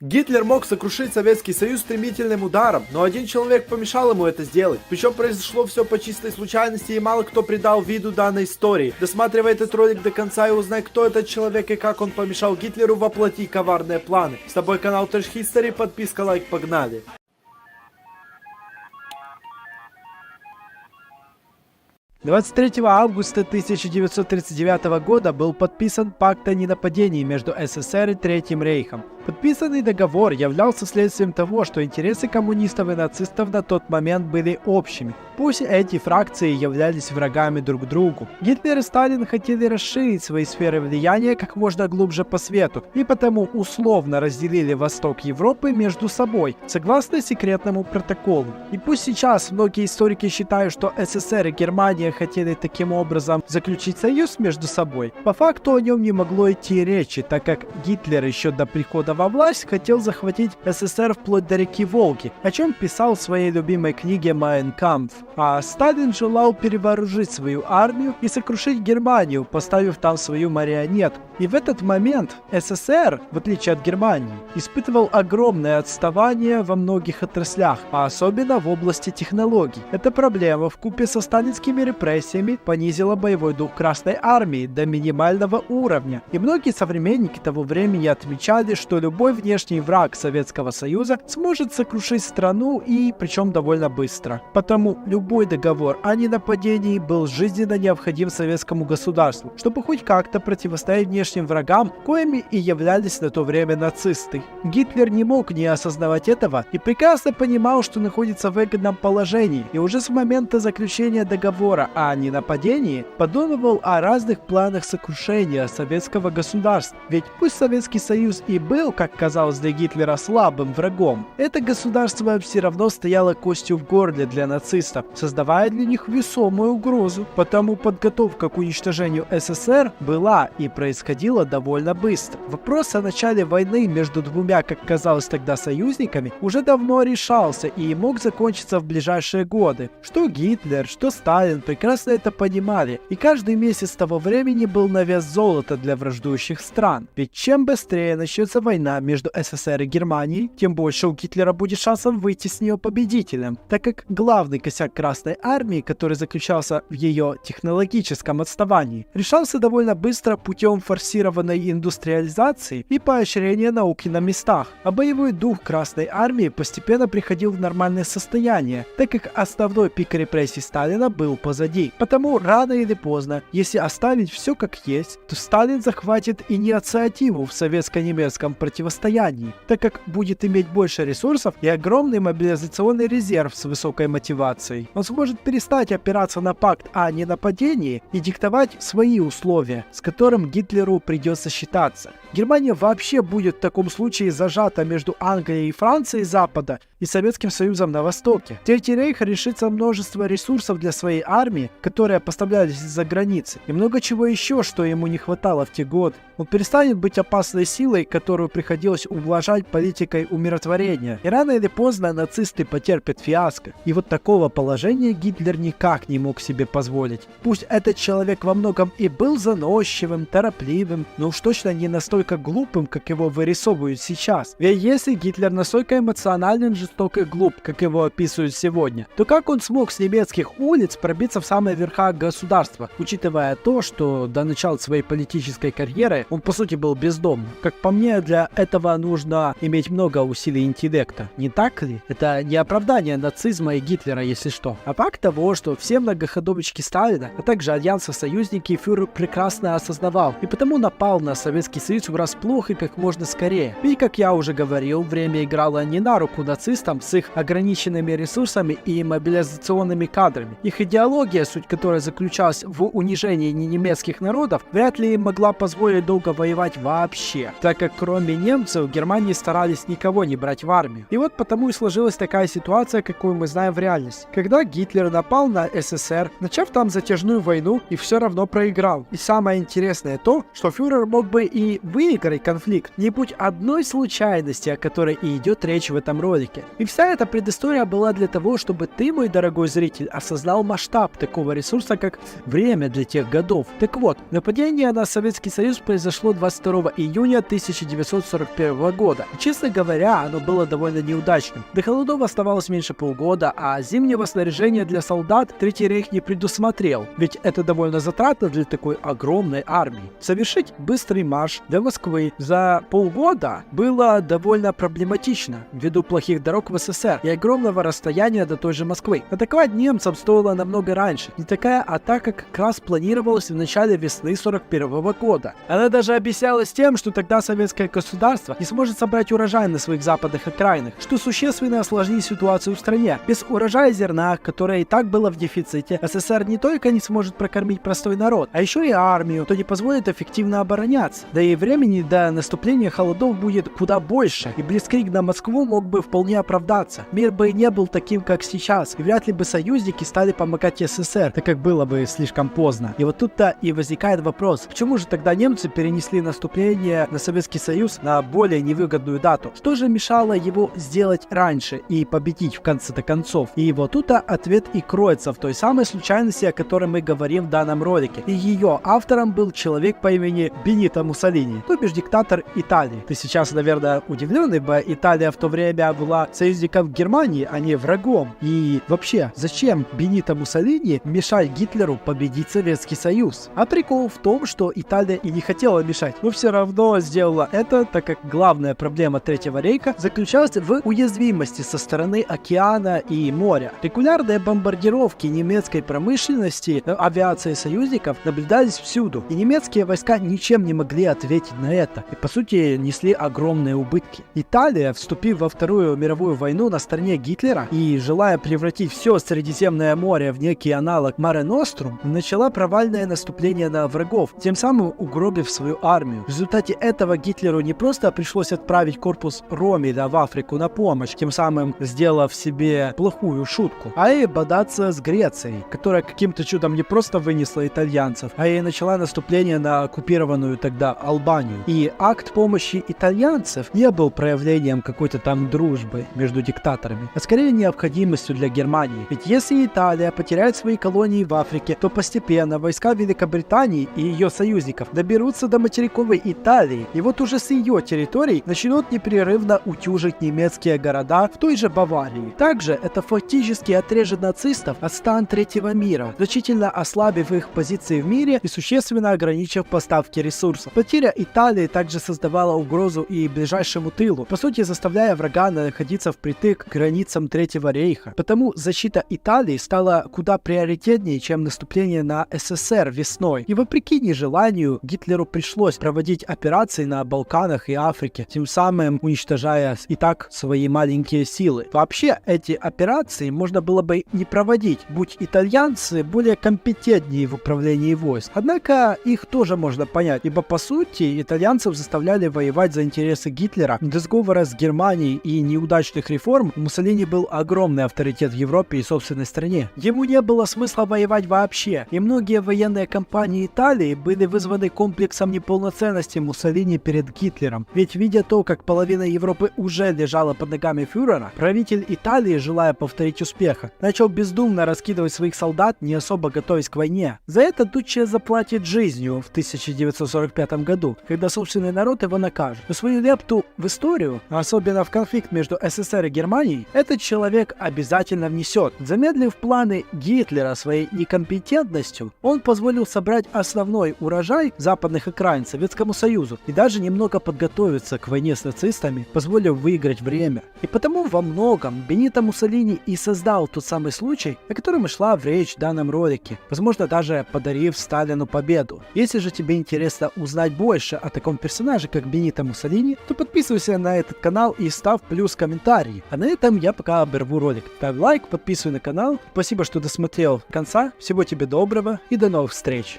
Гитлер мог сокрушить Советский Союз стремительным ударом, но один человек помешал ему это сделать. Причем произошло все по чистой случайности, и мало кто придал виду данной истории. Досматривай этот ролик до конца и узнай, кто этот человек и как он помешал Гитлеру воплотить коварные планы. С тобой канал Trash History, подписка, лайк, погнали! 23 августа 1939 года был подписан пакт о ненападении между СССР и Третьим Рейхом. Подписанный договор являлся следствием того, что интересы коммунистов и нацистов на тот момент были общими. Пусть эти фракции являлись врагами друг другу. Гитлер и Сталин хотели расширить свои сферы влияния как можно глубже по свету, и потому условно разделили восток Европы между собой, согласно секретному протоколу. И пусть сейчас многие историки считают, что СССР и Германия хотели таким образом заключить союз между собой, по факту о нем не могло идти речи, так как Гитлер еще до прихода во власть хотел захватить СССР вплоть до реки Волги, о чем писал в своей любимой книге «Mein Kampf». А Сталин желал перевооружить свою армию и сокрушить Германию, поставив там свою марионетку. И в этот момент СССР, в отличие от Германии, испытывал огромное отставание во многих отраслях, а особенно в области технологий. Эта проблема вкупе со сталинскими репрессиями понизила боевой дух Красной Армии до минимального уровня. И многие современники того времени отмечали, что любой внешний враг Советского Союза сможет сокрушить страну, и причем довольно быстро. Потому любой договор о ненападении был жизненно необходим советскому государству, чтобы хоть как-то противостоять внешним врагам, коими и являлись на то время нацисты. Гитлер не мог не осознавать этого и прекрасно понимал, что находится в выгодном положении, и уже с момента заключения договора о ненападении подумывал о разных планах сокрушения советского государства. Ведь пусть Советский Союз и был, как казалось для Гитлера, слабым врагом, это государство все равно стояло костью в горле для нацистов, создавая для них весомую угрозу. Потому подготовка к уничтожению СССР была и происходила довольно быстро. Вопрос о начале войны между двумя, как казалось тогда, союзниками уже давно решался и мог закончиться в ближайшие годы. Что Гитлер, что Сталин прекрасно это понимали, и каждый месяц того времени был на вес золота для враждующих стран. Ведь чем быстрее начнется война между СССР и Германией, тем больше у Гитлера будет шансов выйти с нее победителем, так как главный косяк Красной Армии, который заключался в ее технологическом отставании, решался довольно быстро путем форсированной индустриализации и поощрения науки на местах, а боевой дух Красной Армии постепенно приходил в нормальное состояние, так как основной пик репрессий Сталина был позади. Потому рано или поздно, если оставить все как есть, то Сталин захватит инициативу в советско-немецком противостоянии, так как будет иметь больше ресурсов и огромный мобилизационный резерв с высокой мотивацией. Он сможет перестать опираться на пакт о ненападении и диктовать свои условия, с которым Гитлеру придется считаться. Германия вообще будет в таком случае зажата между Англией и Францией с запада и Советским Союзом на востоке. Третий Рейх решится множество ресурсов для своей армии, которые поставлялись из-за границы, и много чего еще, что ему не хватало в те годы. Он перестанет быть опасной силой, которую приходилось ублажать политикой умиротворения, и рано или поздно нацисты потерпят фиаско. И вот такого положения Гитлер никак не мог себе позволить. Пусть этот человек во многом и был заносчивым, торопливым, но уж точно не настолько глупым, как его вырисовывают сейчас. Ведь если Гитлер настолько эмоционален, жесток и глуп, как его описывают сегодня, то как он смог с немецких улиц пробиться в самые верха государства, учитывая то, что до начала своей политической карьеры он по сути был бездомным? Как по мне, для этого нужно иметь много усилий интеллекта, не так ли? Это не оправдание нацизма и Гитлера, если что, а факт того, что все многоходовочки Сталина, а также альянса-союзники фюрер прекрасно осознавал, и потому напал на Советский Союз врасплох и как можно скорее. Ведь, как я уже говорил, время играло не на руку нацистам с их ограниченными ресурсами и мобилизационными кадрами. Их идеология, суть которой заключалась в унижении немецких народов, вряд ли могла позволить долго воевать вообще, так как кроме немцев в Германии старались никого не брать в армию. И вот потому и сложилась такая ситуация, какую мы знаем в реальности. Когда Гитлер напал на СССР, начав там затяжную войну, и все равно проиграл. И самое интересное то, что фюрер мог бы и выиграть конфликт, не будь одной случайности, о которой и идет речь в этом ролике. И вся эта предыстория была для того, чтобы ты, мой дорогой зритель, осознал масштаб такого ресурса, как время для тех годов. Так вот, нападение на Советский Союз произошло 22 июня 1941 года. И, честно говоря, оно было довольно неудачным. До холодов оставалось меньше полгода, а зимнего снаряжения для солдат Третий рейх не предусмотрел, ведь это довольно затратно для такой огромной армии. Совершить быстрый марш до Москвы за полгода было довольно проблематично, ввиду плохих дорог в СССР и огромного расстояния до той же Москвы. Атаковать немцам стоило намного раньше, и такая атака как раз планировалась в начале весны 1941 года. Она даже объяснялась тем, что тогда советское государство не сможет собрать урожай на своих западных окраинах, что существенно осложнит ситуацию в стране. Без урожая зерна, которое и так было в дефиците, СССР не только не сможет прокормить простой народ, а еще и армию, то не позволит эффективно обороняться. Да и времени до наступления холодов будет куда больше, и блицкриг на Москву мог бы вполне оправдаться. Мир бы не был таким, как сейчас, и вряд ли бы союзники стали помогать СССР, так как было бы слишком поздно. И вот тут-то и возникает вопрос, почему же тогда немцы перенесли наступление на Советский Союз на более невыгодную дату? Что же мешало его сделать раньше и победить в конце-то концов? И вот тут-то ответ и кроется в той самой случайности, о которой мы говорим в данном ролике. И ее автором был человек по имени Бенито Муссолини, то бишь диктатор Италии. Ты сейчас, наверное, удивлен, ибо Италия в то время была союзником Германии, а не врагом. И вообще, зачем Бенито Муссолини мешать Гитлеру победить Советский Союз? А прикол в том, что Италия и не хотела мешать, но все равно сделала это, так как главная проблема Третьего рейха заключалась в уязвимости со стороны океана и моря. Регулярные бомбардировки немецкой промышленности, авиации союзников наблюдались всюду, и немецкие войска ничем не могли ответить на это, и по сути несли огромные убытки. Италия, вступив во Вторую мировую войну на стороне Гитлера и желая превратить все Средиземное море в некий аналог Маре Нострум, начала провальное наступление на врагов, тем самым угробив свою армию. В результате этого Гитлеру не просто пришлось отправить корпус Роммеля в Африку на помощь, тем самым сделав себе плохую шутку, а и бодаться с Грецией, которая каким-то чудом не просто вынесла итальянцев, а и начала наступление на оккупированную тогда Албанию. И акт помощи итальянцев не был проявлением какой-то там дружбы между диктаторами, а скорее необходимостью для Германии. Ведь если Италия потеряет свои колонии в Африке, то постепенно войска Великобритании и ее союзников доберутся до материковой Италии, и вот уже с ее территорий начнут непрерывно утюжить немецкие города в той же Баварии. Также это фактически отрежет нацистов от стран третьего мира, значительно ослабив их позиции в мире и существенно ограничив поставки ресурсов. Потеря Италии также создавала угрозу и ближайшему тылу, по сути заставляя врага находиться впритык к границам Третьего рейха. Потому защита Италии стала куда приоритетнее, чем наступление на СССР весной. И вопреки нежеланию Гитлеру пришлось проводить операции на Балканах и Африке, тем самым уничтожая и так свои маленькие силы. Вообще эти операции можно было бы не проводить, будь итальянцы более компетентнее в управлении войск. Однако их тоже можно понять, ибо по сути итальянцев заставляли воевать за интересы Гитлера. До сговора с Германией и неудачных реформ у Муссолини был огромный авторитет в Европе и собственной стране. Ему не было смысла воевать вообще, и многие военные кампании Италии были вызваны комплексом неполноценности Муссолини перед Гитлером. Ведь видя то, как половина Европы уже лежала под ногами фюрера, правитель Италии, желая повторить успеха, начал бездумно раскидывать своих солдат, не особо готовясь к войне. За это Дуччо заплатит жизнью в 1945 году, когда собственный народ его накажет. Но свою лепту в историю, особенно в конфликт между СССР и Германией, этот человек обязательно внесет. Замедлив планы Гитлера своей некомпетентностью, он позволил собрать основной урожай западных окраин Советскому Союзу и даже немного подготовиться к войне с нацистами, позволив выиграть время. И потому во многом Бенито Муссолини и создал тот самый случай, о котором и шла в речь в данном ролике, возможно даже подарив Сталину победу. Если же тебе интересно узнать больше о таком персонаже, как Бенито Муссолини, то подписывайся на этот канал и ставь плюс комментарий. А на этом я пока оборву ролик. Ставь лайк, подписывай на канал. Спасибо, что досмотрел до конца. Всего тебе доброго и до новых встреч.